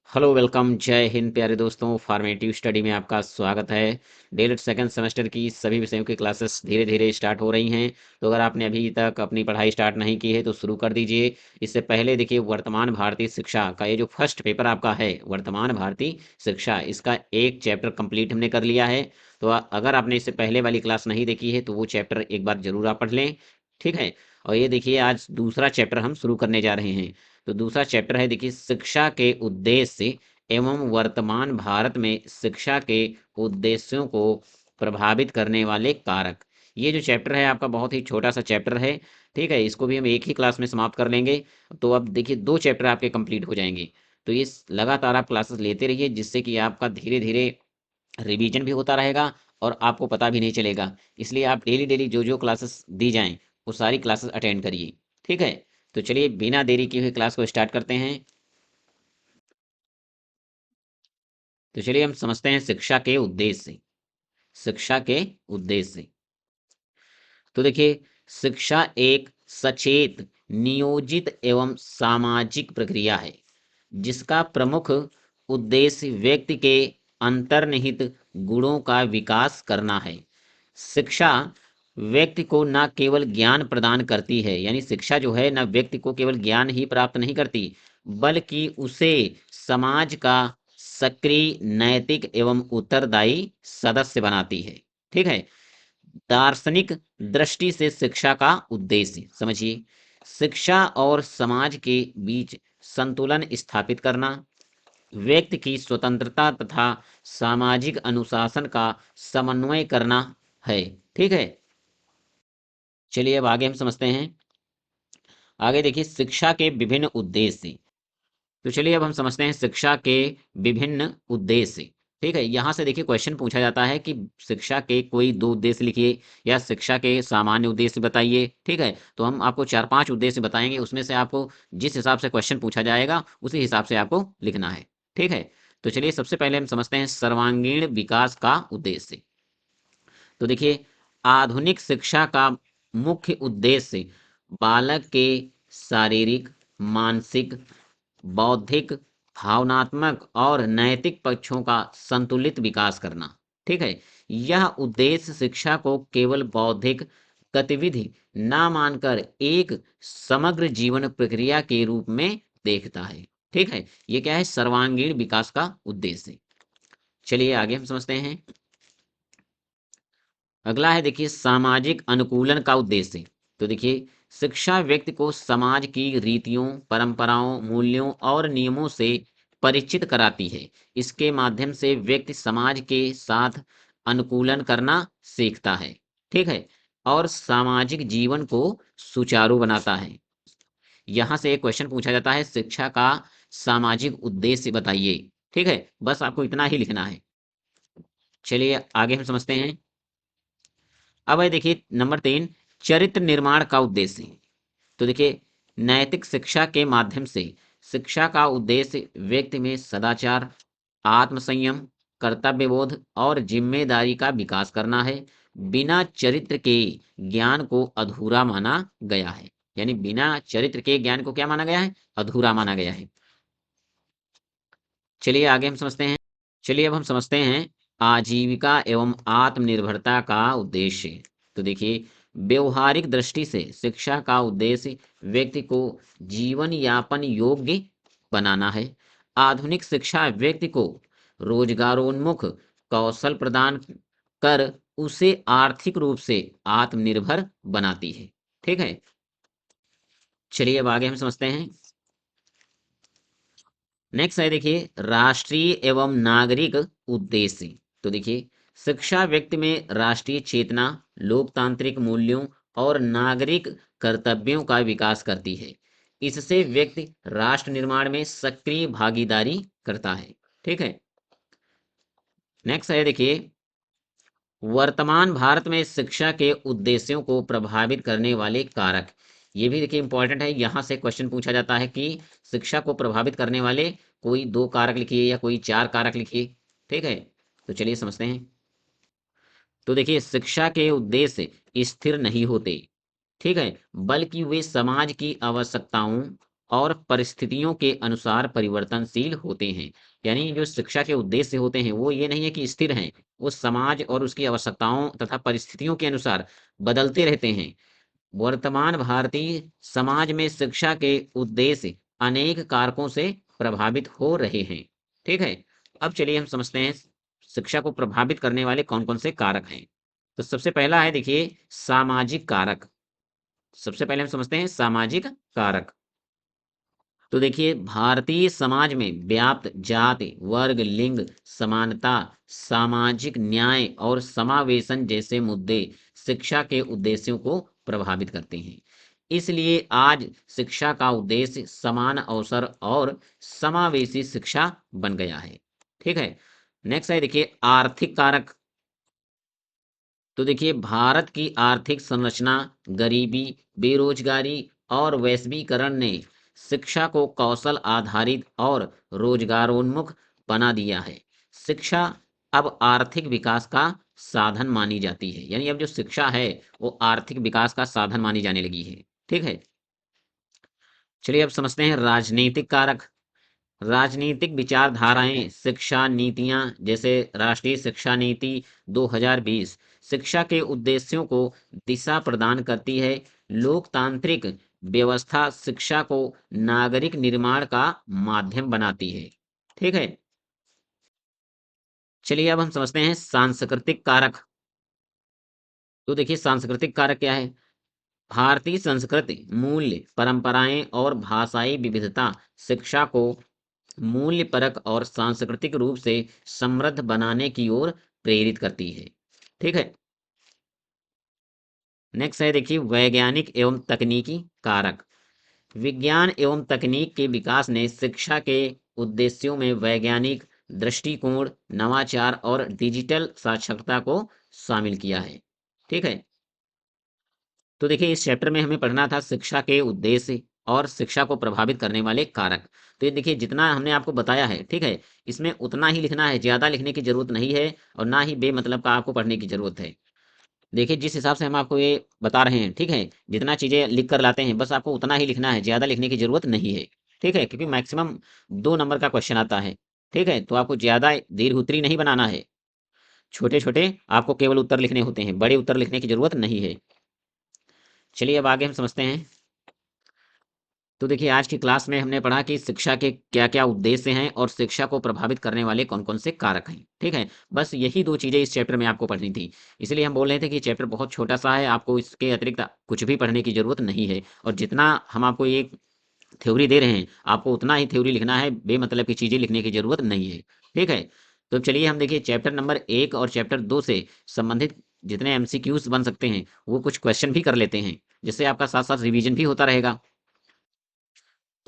Hello welcome जय हिंद प्यारे दोस्तों। फॉर्मेटिव स्टडी में आपका स्वागत है। डेलिट सेकंड सेमेस्टर की सभी विषयों की क्लासेस धीरे धीरे स्टार्ट हो रही हैं। तो अगर आपने अभी तक अपनी पढ़ाई स्टार्ट नहीं की है तो शुरू कर दीजिए। इससे पहले देखिए, वर्तमान भारतीय शिक्षा का ये जो फर्स्ट पेपर आपका है, वर्तमान भारतीय शिक्षा, इसका एक चैप्टर कंप्लीट हमने कर लिया है। तो अगर आपने इससे पहले वाली क्लास नहीं देखी है तो वो चैप्टर एक बार जरूर आप पढ़ लें, ठीक है। और ये देखिए, आज दूसरा चैप्टर हम शुरू करने जा रहे हैं। तो दूसरा चैप्टर है, देखिए, शिक्षा के उद्देश्य एवं वर्तमान भारत में शिक्षा के उद्देश्यों को प्रभावित करने वाले कारक। ये जो चैप्टर है आपका बहुत ही छोटा सा चैप्टर है, ठीक है। इसको भी हम एक ही क्लास में समाप्त कर लेंगे। तो अब देखिए, दो चैप्टर आपके कंप्लीट हो जाएंगे। तो ये लगातार आप क्लासेस लेते रहिए, जिससे कि आपका धीरे धीरे रिवीजन भी होता रहेगा और आपको पता भी नहीं चलेगा। इसलिए आप डेली डेली जो जो क्लासेस दी जाएं वो सारी क्लासेस अटेंड करिए, ठीक है। तो चलिए, बिना देरी किए हुए क्लास को स्टार्ट करते हैं। तो चलिए हम समझते हैं शिक्षा के उद्देश्य। शिक्षा के उद्देश्य। तो देखिए, शिक्षा एक सचेत, नियोजित एवं सामाजिक प्रक्रिया है जिसका प्रमुख उद्देश्य व्यक्ति के अंतर्निहित गुणों का विकास करना है। शिक्षा व्यक्ति को न केवल ज्ञान प्रदान करती है, यानी शिक्षा जो है न व्यक्ति को केवल ज्ञान ही प्राप्त नहीं करती, बल्कि उसे समाज का सक्रिय, नैतिक एवं उत्तरदायी सदस्य बनाती है, ठीक है। दार्शनिक दृष्टि से शिक्षा का उद्देश्य समझिए। शिक्षा और समाज के बीच संतुलन स्थापित करना, व्यक्ति की स्वतंत्रता तथा सामाजिक अनुशासन का समन्वय करना है, ठीक है। चलिए अब आगे हम समझते हैं। आगे देखिए, शिक्षा के विभिन्न उद्देश्य। तो चलिए अब हम समझते हैं शिक्षा के विभिन्न उद्देश्य, ठीक है। यहाँ से देखिए, क्वेश्चन पूछा जाता है कि शिक्षा के कोई दो उद्देश्य लिखिए या शिक्षा के सामान्य उद्देश्य बताइए, ठीक है। तो हम आपको चार पांच उद्देश्य बताएंगे, उसमें से आपको जिस हिसाब से क्वेश्चन पूछा जाएगा उसी हिसाब से आपको लिखना है, ठीक है। तो चलिए सबसे पहले हम समझते हैं सर्वांगीण विकास का उद्देश्य। तो देखिए, आधुनिक शिक्षा का मुख्य उद्देश्य बालक के शारीरिक, मानसिक, बौद्धिक, भावनात्मक और नैतिक पक्षों का संतुलित विकास करना, ठीक है। यह उद्देश्य शिक्षा को केवल बौद्धिक गतिविधि ना मानकर एक समग्र जीवन प्रक्रिया के रूप में देखता है, ठीक है। यह क्या है? सर्वांगीण विकास का उद्देश्य। चलिए आगे हम समझते हैं। अगला है, देखिए, सामाजिक अनुकूलन का उद्देश्य। तो देखिए, शिक्षा व्यक्ति को समाज की रीतियों, परंपराओं, मूल्यों और नियमों से परिचित कराती है। इसके माध्यम से व्यक्ति समाज के साथ अनुकूलन करना सीखता है, ठीक है, और सामाजिक जीवन को सुचारू बनाता है। यहां से एक क्वेश्चन पूछा जाता है, शिक्षा का सामाजिक उद्देश्य बताइए, ठीक है। बस आपको इतना ही लिखना है। चलिए आगे हम समझते हैं। अब है, देखिए, नंबर तीन, चरित्र निर्माण का उद्देश्य। तो देखिए, नैतिक शिक्षा के माध्यम से शिक्षा का उद्देश्य व्यक्ति में सदाचार, आत्मसंयम, कर्तव्यबोध और जिम्मेदारी का विकास करना है। बिना चरित्र के ज्ञान को अधूरा माना गया है, यानी बिना चरित्र के ज्ञान को क्या माना गया है? अधूरा माना गया है। चलिए आगे हम समझते हैं। चलिए अब हम समझते हैं आजीविका एवं आत्मनिर्भरता का उद्देश्य। तो देखिए, व्यवहारिक दृष्टि से शिक्षा का उद्देश्य व्यक्ति को जीवन यापन योग्य बनाना है। आधुनिक शिक्षा व्यक्ति को रोजगारोन्मुख कौशल प्रदान कर उसे आर्थिक रूप से आत्मनिर्भर बनाती है, ठीक है। चलिए अब आगे हम समझते हैं। नेक्स्ट है, देखिए, राष्ट्रीय एवं नागरिक उद्देश्य। तो देखिए, शिक्षा व्यक्ति में राष्ट्रीय चेतना, लोकतांत्रिक मूल्यों और नागरिक कर्तव्यों का विकास करती है। इससे व्यक्ति राष्ट्र निर्माण में सक्रिय भागीदारी करता है, ठीक है। नेक्स्ट है, देखिए, वर्तमान भारत में शिक्षा के उद्देश्यों को प्रभावित करने वाले कारक। ये भी देखिए इंपॉर्टेंट है। यहाँ से क्वेश्चन पूछा जाता है कि शिक्षा को प्रभावित करने वाले कोई दो कारक लिखिए या कोई चार कारक लिखिए, ठीक है। तो चलिए समझते हैं। तो देखिए, शिक्षा के उद्देश्य स्थिर नहीं होते, ठीक है, बल्कि वे समाज की आवश्यकताओं, और परिस्थितियों के अनुसार परिवर्तनशील होते हैं। यानी जो शिक्षा के उद्देश्य होते हैं वो ये नहीं है कि स्थिर हैं, वो समाज और उसकी आवश्यकताओं तथा परिस्थितियों के अनुसार बदलते रहते हैं। वर्तमान भारतीय समाज में शिक्षा के उद्देश्य अनेक कारकों से प्रभावित हो रहे हैं। ठीक है, अब चलिए हम समझते हैं शिक्षा को प्रभावित करने वाले कौन कौन से कारक हैं। तो सबसे पहला है देखिए सामाजिक कारक। सबसे पहले हम समझते हैं सामाजिक कारक। तो देखिए भारतीय समाज में व्याप्त जाति, वर्ग, लिंग समानता, सामाजिक न्याय और समावेशन जैसे मुद्दे शिक्षा के उद्देश्यों को प्रभावित करते हैं। इसलिए आज शिक्षा का उद्देश्य समान अवसर और समावेशी शिक्षा बन गया है। ठीक है, नेक्स्ट है देखिए आर्थिक कारक। तो देखिए भारत की आर्थिक संरचना, गरीबी, बेरोजगारी और वैश्वीकरण ने शिक्षा को कौशल आधारित और रोजगारोन्मुख बना दिया है। शिक्षा अब आर्थिक विकास का साधन मानी जाती है। यानी अब जो शिक्षा है वो आर्थिक विकास का साधन मानी जाने लगी है। ठीक है, चलिए अब समझते हैं राजनीतिक कारक। राजनीतिक विचारधाराएं, शिक्षा नीतियां जैसे राष्ट्रीय शिक्षा नीति 2020 शिक्षा के उद्देश्यों को दिशा प्रदान करती है। लोकतांत्रिक व्यवस्था शिक्षा को नागरिक निर्माण का माध्यम बनाती है। ठीक है, चलिए अब हम समझते हैं सांस्कृतिक कारक। तो देखिए सांस्कृतिक कारक क्या है। भारतीय संस्कृति, मूल्य, परंपराएं और भाषाई विविधता शिक्षा को मूल्य परक और सांस्कृतिक रूप से समृद्ध बनाने की ओर प्रेरित करती है। ठीक है, नेक्स्ट है देखिए वैज्ञानिक एवं तकनीकी कारक। विज्ञान एवं तकनीक के विकास ने शिक्षा के उद्देश्यों में वैज्ञानिक दृष्टिकोण, नवाचार और डिजिटल साक्षरता को शामिल किया है। ठीक है, तो देखिए इस चैप्टर में हमें पढ़ना था शिक्षा के उद्देश्य और शिक्षा को प्रभावित करने वाले कारक। तो ये देखिए जितना हमने आपको बताया है, ठीक है, इसमें उतना ही लिखना है, ज़्यादा लिखने की ज़रूरत नहीं है और ना ही बेमतलब का आपको पढ़ने की ज़रूरत है। देखिए जिस हिसाब से हम आपको ये बता रहे हैं, ठीक है, जितना चीज़ें लिख कर लाते हैं बस आपको उतना ही लिखना है, ज़्यादा लिखने की ज़रूरत नहीं है। ठीक है, क्योंकि मैक्सिमम 2 नंबर का क्वेश्चन आता है। ठीक है, तो आपको ज़्यादा दीर्घ नहीं बनाना है, छोटे छोटे आपको केवल उत्तर लिखने होते हैं, बड़े उत्तर लिखने की ज़रूरत नहीं है। चलिए अब आगे हम समझते हैं। तो देखिए आज की क्लास में हमने पढ़ा कि शिक्षा के क्या क्या उद्देश्य हैं और शिक्षा को प्रभावित करने वाले कौन कौन से कारक हैं। ठीक है, बस यही 2 चीज़ें इस चैप्टर में आपको पढ़नी थी। इसलिए हम बोल रहे थे कि चैप्टर बहुत छोटा सा है, आपको इसके अतिरिक्त कुछ भी पढ़ने की जरूरत नहीं है। और जितना हम आपको ये थ्योरी दे रहे हैं आपको उतना ही थ्योरी लिखना है, बेमतलब की चीज़ें लिखने की जरूरत नहीं है। ठीक है, तो चलिए हम देखिए चैप्टर नंबर 1 और चैप्टर 2 से संबंधित जितने एमसीक्यूज बन सकते हैं वो कुछ क्वेश्चन भी कर लेते हैं, जिससे आपका साथ साथ रिवीजन भी होता रहेगा।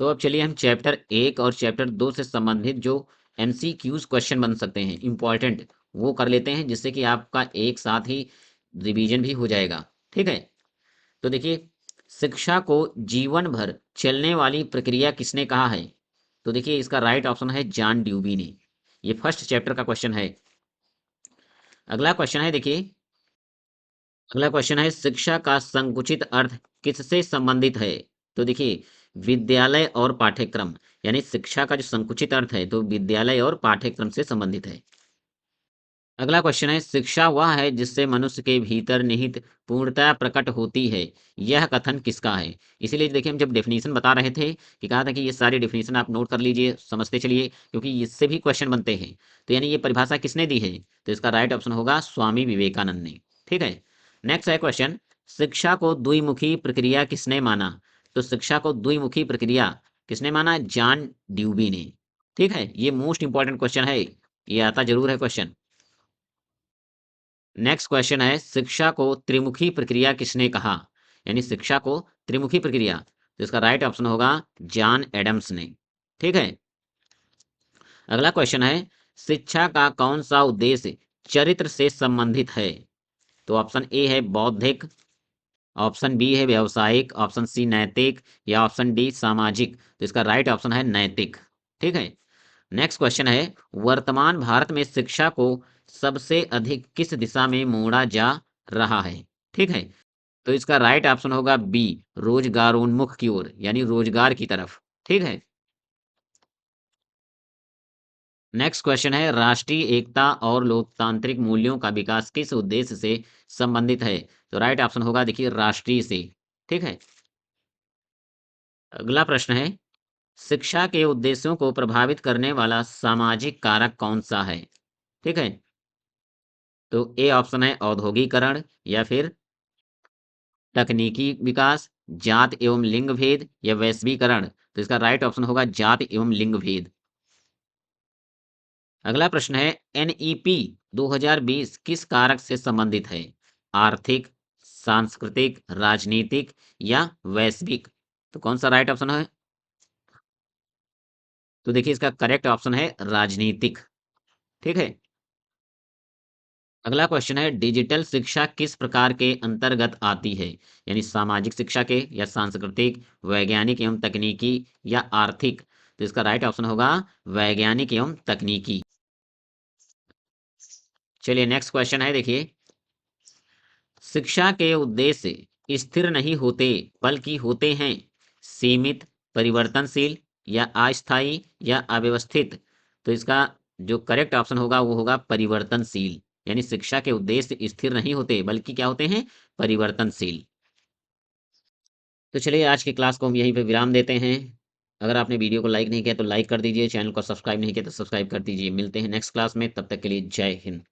तो अब चलिए हम चैप्टर 1 और चैप्टर 2 से संबंधित जो एमसीक्यूज क्वेश्चन बन सकते हैं इंपॉर्टेंट, वो कर लेते हैं, जिससे कि आपका एक साथ ही रिवीजन भी हो जाएगा। ठीक है, तो देखिए शिक्षा को जीवन भर चलने वाली प्रक्रिया किसने कहा है। तो देखिए इसका राइट ऑप्शन है जॉन ड्यूबी ने। ये फर्स्ट चैप्टर का क्वेश्चन है। अगला क्वेश्चन है देखिए, अगला क्वेश्चन है शिक्षा का संकुचित अर्थ किससे संबंधित है। तो देखिए विद्यालय और पाठ्यक्रम, यानी शिक्षा का जो संकुचित अर्थ है तो विद्यालय और पाठ्यक्रम से संबंधित है। अगला क्वेश्चन है शिक्षा वह है जिससे मनुष्य के भीतर निहित पूर्णता प्रकट होती है, यह कथन किसका है। इसीलिए देखिए हम जब डेफिनेशन बता रहे थे कि कहा था कि ये सारी डेफिनेशन आप नोट कर लीजिए, समझते चलिए, क्योंकि इससे भी क्वेश्चन बनते हैं। तो यानी ये परिभाषा किसने दी है, तो इसका राइट ऑप्शन होगा स्वामी विवेकानंद ने। ठीक है, नेक्स्ट है क्वेश्चन शिक्षा को द्विमुखी प्रक्रिया किसने माना। तो शिक्षा को द्विमुखी प्रक्रिया किसने माना, जॉन ड्यूबी ने। ठीक है, ये मोस्ट इंपॉर्टेंट क्वेश्चन है, ये आता जरूर है क्वेश्चन। नेक्स्ट क्वेश्चन है शिक्षा को त्रिमुखी प्रक्रिया किसने कहा, यानी शिक्षा को त्रिमुखी प्रक्रिया, तो इसका राइट ऑप्शन होगा जॉन एडम्स ने। ठीक है, अगला क्वेश्चन है शिक्षा का कौन सा उद्देश्य चरित्र से संबंधित है। तो ऑप्शन ए है बौद्धिक, ऑप्शन बी है व्यावसायिक, ऑप्शन सी नैतिक या ऑप्शन डी सामाजिक, तो इसका राइट ऑप्शन है नैतिक। ठीक है, नेक्स्ट क्वेश्चन है वर्तमान भारत में शिक्षा को सबसे अधिक किस दिशा में मोड़ा जा रहा है। ठीक है, तो इसका राइट ऑप्शन होगा बी रोजगारोन्मुख की ओर, यानी रोजगार की तरफ। ठीक है। नेक्स्ट क्वेश्चन है, राष्ट्रीय एकता और लोकतांत्रिक मूल्यों का विकास किस उद्देश्य से संबंधित है? तो राइट ऑप्शन होगा देखिए राष्ट्रीय से। ठीक है। अगला प्रश्न है, शिक्षा के उद्देश्यों को प्रभावित करने वाला सामाजिक कारक कौन सा है? ठीक है। तो ए ऑप्शन है औद्योगिकरण, या फिर तकनीकी विकास, जात एवं लिंग भेद, या वैश्वीकरण। तो इसका राइट ऑप्शन होगा जात एवं लिंग भेद। अगला प्रश्न है, एनईपी 2020 किस कारक से संबंधित है? आर्थिक, सांस्कृतिक, राजनीतिक, या वैश्विक। तो कौन सा राइट ऑप्शन है? तो देखिए इसका करेक्ट ऑप्शन है राजनीतिक। ठीक है। अगला क्वेश्चन है, डिजिटल शिक्षा किस प्रकार के अंतर्गत आती है? यानी सामाजिक शिक्षा के, या सांस्कृतिक, वैज्ञानिक एवं तकनीकी, या आर्थिक। तो इसका राइट ऑप्शन होगा वैज्ञानिक एवं तकनीकी। चलिए नेक्स्ट क्वेश्चन है देखिए, शिक्षा के उद्देश्य स्थिर नहीं होते बल्कि होते हैं सीमित, परिवर्तनशील, या अस्थायी, या अव्यवस्थित। तो इसका जो करेक्ट ऑप्शन होगा वो होगा परिवर्तनशील। यानी शिक्षा के उद्देश्य स्थिर नहीं होते बल्कि क्या होते हैं? परिवर्तनशील। तो चलिए आज की क्लास को हम यहीं पे विराम देते हैं। अगर आपने वीडियो को लाइक नहीं किया तो लाइक कर दीजिए, चैनल को सब्सक्राइब नहीं किया तो सब्सक्राइब कर दीजिए। मिलते हैं नेक्स्ट क्लास में, तब तक के लिए जय हिंद।